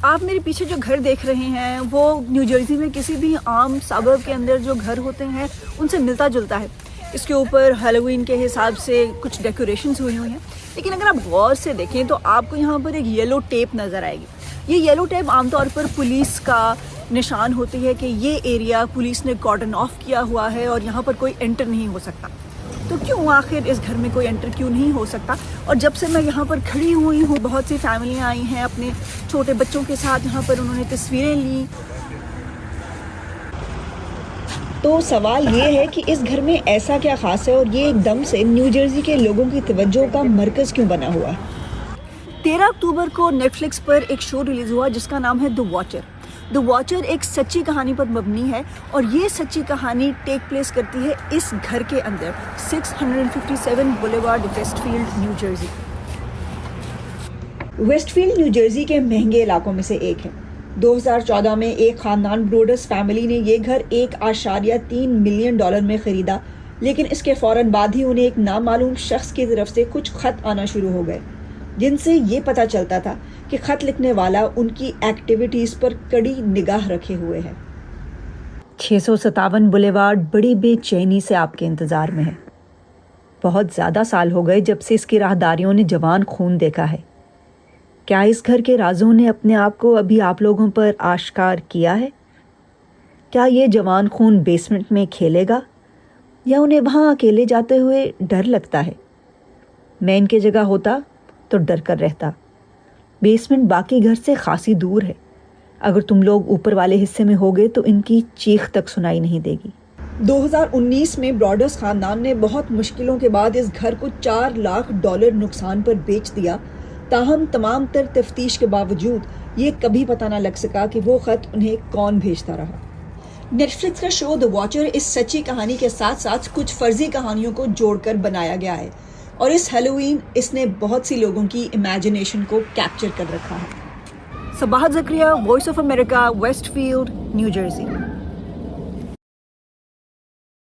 आप मेरे पीछे जो घर देख रहे हैं वो न्यू जर्सी में किसी भी आम सबर्ब के अंदर जो घर होते हैं उनसे मिलता जुलता है। इसके ऊपर हैलोवीन के हिसाब से कुछ डेकोरेशंस हुई हुई हैं, लेकिन अगर आप गौर से देखें तो आपको यहाँ पर एक येलो टेप नज़र आएगी। ये येलो टेप आमतौर पर पुलिस का निशान होती है कि ये एरिया पुलिस ने कॉर्डन ऑफ किया हुआ है और यहाँ पर कोई एंटर नहीं हो सकता। तो क्यों आखिर इस घर में कोई एंटर क्यों नहीं हो सकता? और जब से मैं यहाँ पर खड़ी हुई हूँ, बहुत सी फैमिलियाँ आई हैं अपने छोटे बच्चों के साथ, यहाँ पर उन्होंने तस्वीरें ली। तो सवाल ये है कि इस घर में ऐसा क्या खास है और ये एकदम से न्यू जर्सी के लोगों की तवज्जो का मरकज़ क्यों बना हुआ है? 13 अक्टूबर को नेटफ्लिक्स पर एक शो रिलीज़ हुआ जिसका नाम है द वॉचर। द वॉचर एक सच्ची कहानी पर मबनी है और ये सच्ची कहानी टेक प्लेस करती है इस घर के अंदर, 657 boulevard, Westfield, new Jersey. Westfield new Jersey के महंगे इलाकों में से एक है। 2014 में एक ख़ानदान ब्रोडर्स फैमिली ने ये घर $1.3 मिलियन में ख़रीदा, लेकिन इसके फ़ौरन बाद ही उन्हें एक नामालूम शख्स की तरफ से कुछ ख़त आना शुरू हो गए, जिनसे ये पता चलता था कि ख़त लिखने वाला उनकी एक्टिविटीज़ पर कड़ी निगाह रखे हुए है। 657 बुलेवार्ड बड़ी बेचैनी से आपके इंतज़ार में है। बहुत ज़्यादा साल हो गए जब से इसकी राहदारियों ने जवान खून देखा है। क्या इस घर के राजों ने अपने आप को अभी आप लोगों पर आश्कार किया है? क्या ये जवान खून बेसमेंट में खेलेगा या उन्हें वहाँ अकेले जाते हुए डर लगता है? मैं इनके जगह होता तो डर कर रहता। बेसमेंट बाकी घर से खासी दूर है। अगर तुम लोग ऊपर वाले हिस्से में होगे तो इनकी चीख तक सुनाई नहीं देगी। 2019 में ब्रॉडर्स खानदान ने बहुत मुश्किलों के बाद इस घर को $4 लाख नुकसान पर बेच दिया। ताहम तमाम तर तफ्तीश के बावजूद ये कभी पता ना लग सका कि वो ख़त उन्हें कौन भेजता रहा। नेटफ्लिक्स का शो द वॉचर इस सच्ची कहानी के साथ साथ कुछ फर्जी कहानियों को जोड़कर बनाया गया है और इस हैलोवीन इसने बहुत सी लोगों की इमेजिनेशन को कैप्चर कर रखा है। Sabahat Zakaria, voice of America, Westfield, new Jersey.